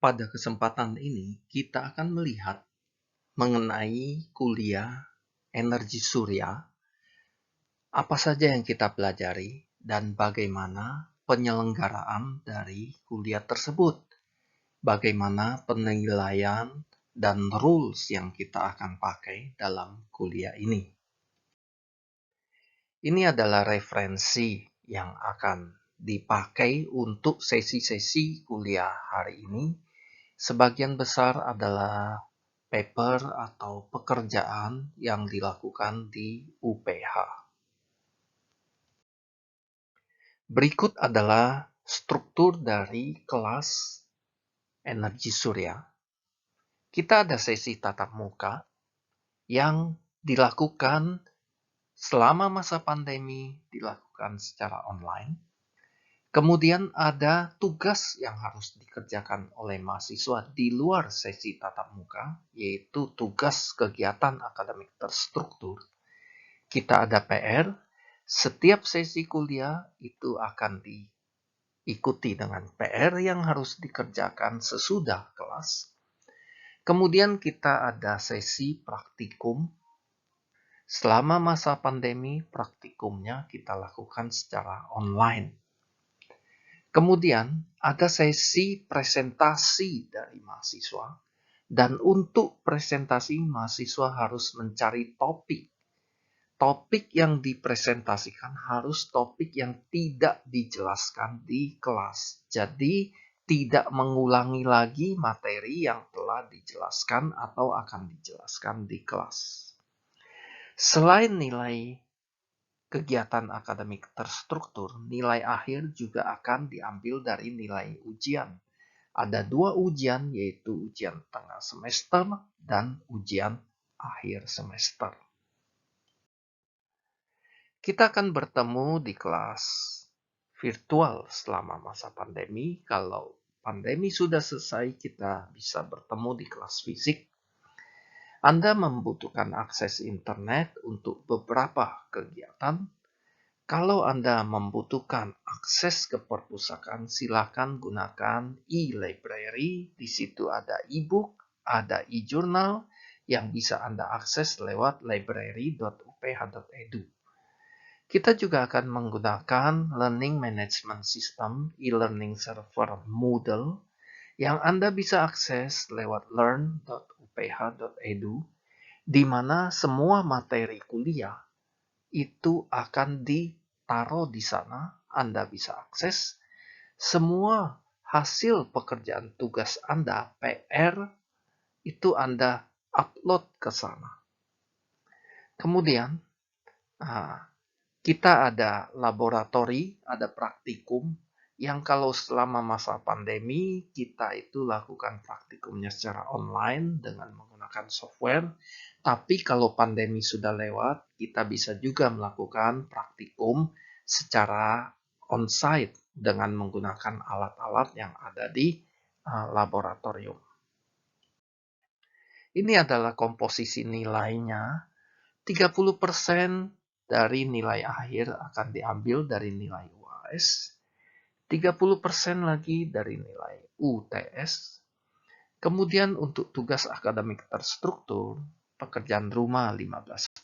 Pada kesempatan ini, kita akan melihat mengenai kuliah energi surya, apa saja yang kita pelajari, dan bagaimana penyelenggaraan dari kuliah tersebut. Bagaimana penilaian dan rules yang kita akan pakai dalam kuliah ini. Ini adalah referensi yang akan dipakai untuk sesi-sesi kuliah hari ini. Sebagian besar adalah paper atau pekerjaan yang dilakukan di UPH. Berikut adalah struktur dari kelas energi surya. Kita ada sesi tatap muka yang dilakukan selama masa pandemi, dilakukan secara online. Kemudian ada tugas yang harus dikerjakan oleh mahasiswa di luar sesi tatap muka, yaitu tugas kegiatan akademik terstruktur. Kita ada PR, setiap sesi kuliah itu akan diikuti dengan PR yang harus dikerjakan sesudah kelas. Kemudian kita ada sesi praktikum. Selama masa pandemi, praktikumnya kita lakukan secara online. Kemudian ada sesi presentasi dari mahasiswa, dan untuk presentasi mahasiswa harus mencari topik. Topik yang dipresentasikan harus topik yang tidak dijelaskan di kelas. Jadi tidak mengulangi lagi materi yang telah dijelaskan atau akan dijelaskan di kelas. Selain nilai kegiatan akademik terstruktur, nilai akhir juga akan diambil dari nilai ujian. Ada 2 ujian, yaitu ujian tengah semester dan ujian akhir semester. Kita akan bertemu di kelas virtual selama masa pandemi. Kalau pandemi sudah selesai, kita bisa bertemu di kelas fisik. Anda membutuhkan akses internet untuk beberapa kegiatan. Kalau Anda membutuhkan akses ke perpustakaan, silakan gunakan e-library. Di situ ada e-book, ada e-journal yang bisa Anda akses lewat library.uph.edu. Kita juga akan menggunakan Learning Management System, e-learning server Moodle, yang Anda bisa akses lewat learn.uph.edu, di mana semua materi kuliah itu akan ditaruh di sana. Anda bisa akses semua hasil pekerjaan tugas Anda, PR, itu Anda upload ke sana. Kemudian, kita ada laboratori, ada praktikum, yang kalau selama masa pandemi, kita itu lakukan praktikumnya secara online dengan menggunakan software. Tapi kalau pandemi sudah lewat, kita bisa juga melakukan praktikum secara on-site dengan menggunakan alat-alat yang ada di laboratorium. Ini adalah komposisi nilainya. 30% dari nilai akhir akan diambil dari nilai UAS, 30% lagi dari nilai UTS. Kemudian untuk tugas akademik terstruktur, pekerjaan rumah 15%,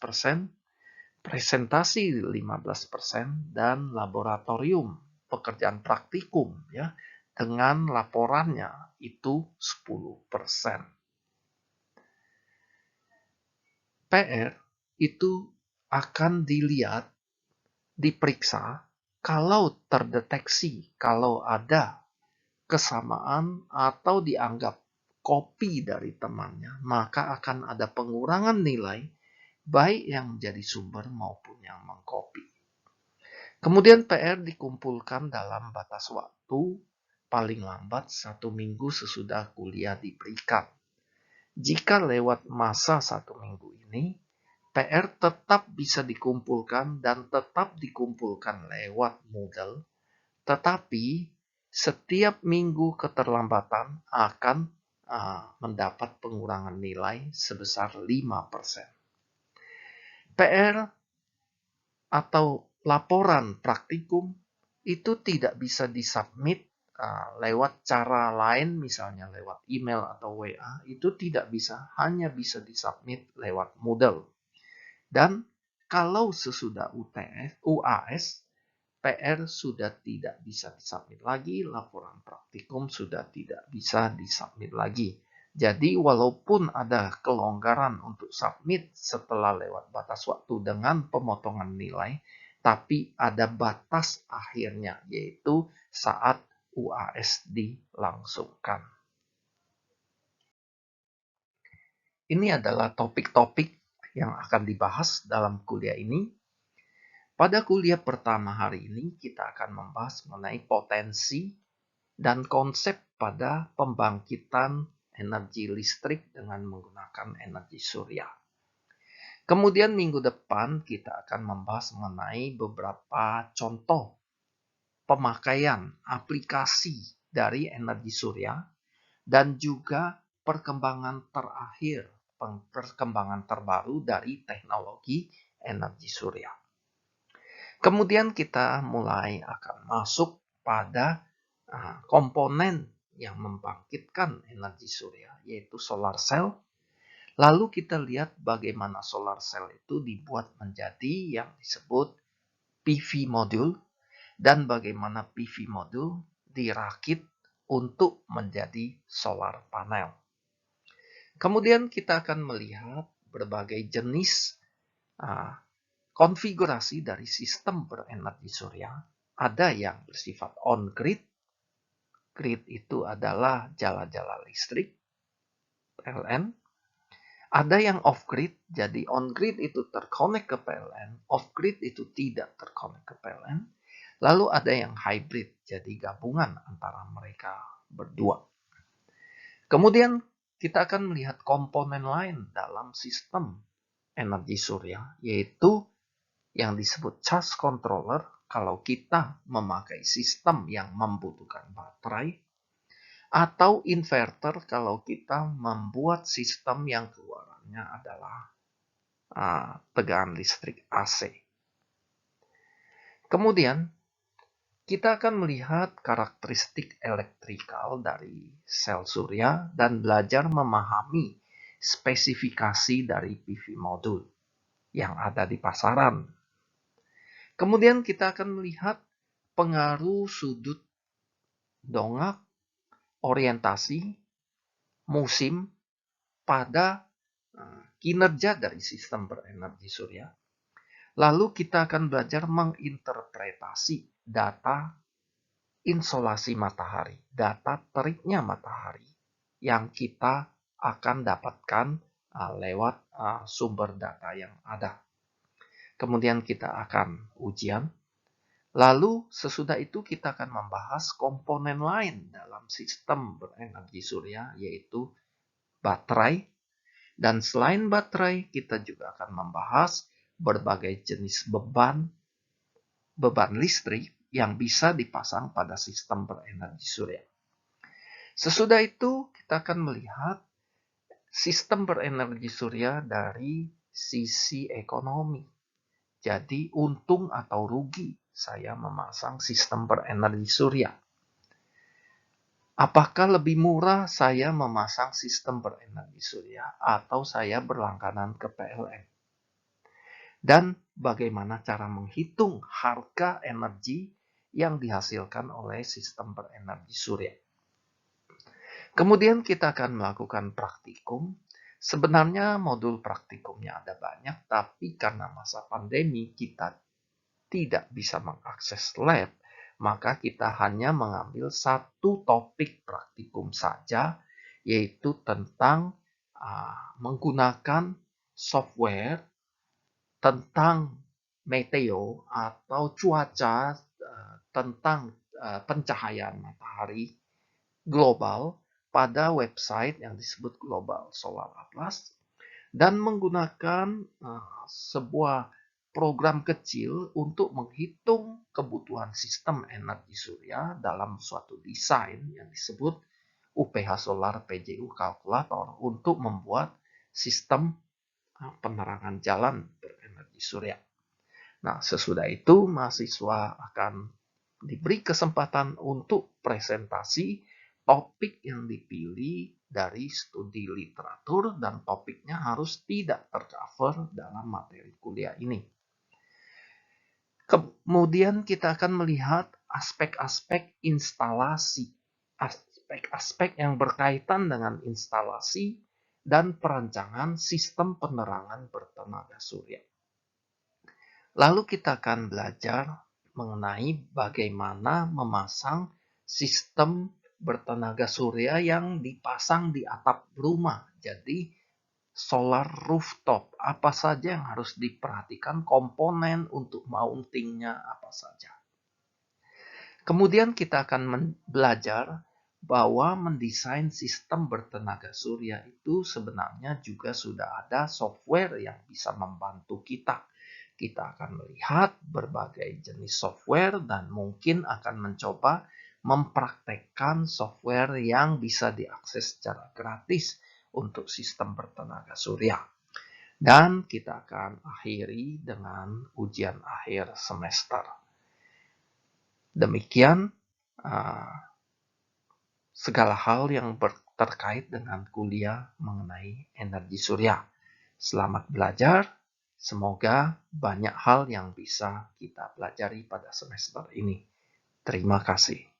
presentasi 15%, dan laboratorium, pekerjaan praktikum ya, dengan laporannya itu 10%. PR itu akan dilihat, diperiksa, kalau terdeteksi, kalau ada kesamaan atau dianggap kopi dari temannya, maka akan ada pengurangan nilai, baik yang menjadi sumber maupun yang mengkopi. Kemudian PR dikumpulkan dalam batas waktu paling lambat 1 minggu sesudah kuliah diberikan. Jika lewat masa 1 minggu ini, PR tetap bisa dikumpulkan dan tetap dikumpulkan lewat Moodle, tetapi setiap minggu keterlambatan akan mendapat pengurangan nilai sebesar 5%. PR atau laporan praktikum itu tidak bisa disubmit lewat cara lain, misalnya lewat email atau WA, itu tidak bisa, hanya bisa disubmit lewat Moodle. Dan kalau sesudah UAS, PR sudah tidak bisa disubmit lagi, laporan praktikum sudah tidak bisa disubmit lagi. Jadi walaupun ada kelonggaran untuk submit setelah lewat batas waktu dengan pemotongan nilai, tapi ada batas akhirnya, yaitu saat UAS dilangsungkan. Ini adalah topik-topik yang akan dibahas dalam kuliah ini. Pada kuliah pertama hari ini, kita akan membahas mengenai potensi dan konsep pada pembangkitan energi listrik dengan menggunakan energi surya. Kemudian minggu depan kita akan membahas mengenai beberapa contoh pemakaian aplikasi dari energi surya dan juga perkembangan terakhir, perkembangan terbaru dari teknologi energi surya. Kemudian kita mulai akan masuk pada komponen yang membangkitkan energi surya, yaitu solar cell. Lalu kita lihat bagaimana solar cell itu dibuat menjadi yang disebut PV module, dan bagaimana PV module dirakit untuk menjadi solar panel. Kemudian kita akan melihat berbagai jenis konfigurasi dari sistem berenergi surya. Ada yang bersifat on-grid. Grid itu adalah jala-jala listrik, PLN. Ada yang off-grid, jadi on-grid itu terkonek ke PLN, off-grid itu tidak terkonek ke PLN. Lalu ada yang hybrid, jadi gabungan antara mereka berdua. Kemudian kita akan melihat komponen lain dalam sistem energi surya, yaitu yang disebut charge controller kalau kita memakai sistem yang membutuhkan baterai, atau inverter kalau kita membuat sistem yang keluarannya adalah tegangan listrik AC. Kemudian kita akan melihat karakteristik elektrikal dari sel surya dan belajar memahami spesifikasi dari PV module yang ada di pasaran. Kemudian kita akan melihat pengaruh sudut dongak, orientasi, musim pada kinerja dari sistem berenergi surya. Lalu kita akan belajar menginterpretasi data insolasi matahari, data teriknya matahari yang kita akan dapatkan lewat sumber data yang ada. Kemudian kita akan ujian. Lalu sesudah itu kita akan membahas komponen lain dalam sistem berenergi surya, yaitu baterai. Dan selain baterai, kita juga akan membahas berbagai jenis beban listrik yang bisa dipasang pada sistem berenergi surya. Sesudah itu kita akan melihat sistem berenergi surya dari sisi ekonomi. Jadi untung atau rugi saya memasang sistem berenergi surya. Apakah lebih murah saya memasang sistem berenergi surya atau saya berlangganan ke PLN? Dan bagaimana cara menghitung harga energi yang dihasilkan oleh sistem berenergi surya. Kemudian kita akan melakukan praktikum. Sebenarnya modul praktikumnya ada banyak, tapi karena masa pandemi kita tidak bisa mengakses lab, maka kita hanya mengambil satu topik praktikum saja, yaitu tentang menggunakan software tentang meteo atau cuaca, tentang pencahayaan matahari global pada website yang disebut Global Solar Atlas, dan menggunakan sebuah program kecil untuk menghitung kebutuhan sistem energi surya dalam suatu desain yang disebut UPH Solar PJU Calculator untuk membuat sistem penerangan jalan berenergi surya. Nah, sesudah itu mahasiswa akan diberi kesempatan untuk presentasi topik yang dipilih dari studi literatur dan topiknya harus tidak tercover dalam materi kuliah ini. Kemudian kita akan melihat aspek-aspek instalasi, aspek-aspek yang berkaitan dengan instalasi dan perancangan sistem penerangan bertenaga surya. Lalu kita akan belajar mengenai bagaimana memasang sistem bertenaga surya yang dipasang di atap rumah. Jadi solar rooftop, apa saja yang harus diperhatikan, komponen untuk mountingnya apa saja. Kemudian kita akan belajar bahwa mendesain sistem bertenaga surya itu sebenarnya juga sudah ada software yang bisa membantu kita. Kita akan melihat berbagai jenis software dan mungkin akan mencoba mempraktekkan software yang bisa diakses secara gratis untuk sistem bertenaga surya. Dan kita akan akhiri dengan ujian akhir semester. Demikian segala hal yang terkait dengan kuliah mengenai energi surya. Selamat belajar, semoga banyak hal yang bisa kita pelajari pada semester ini. Terima kasih.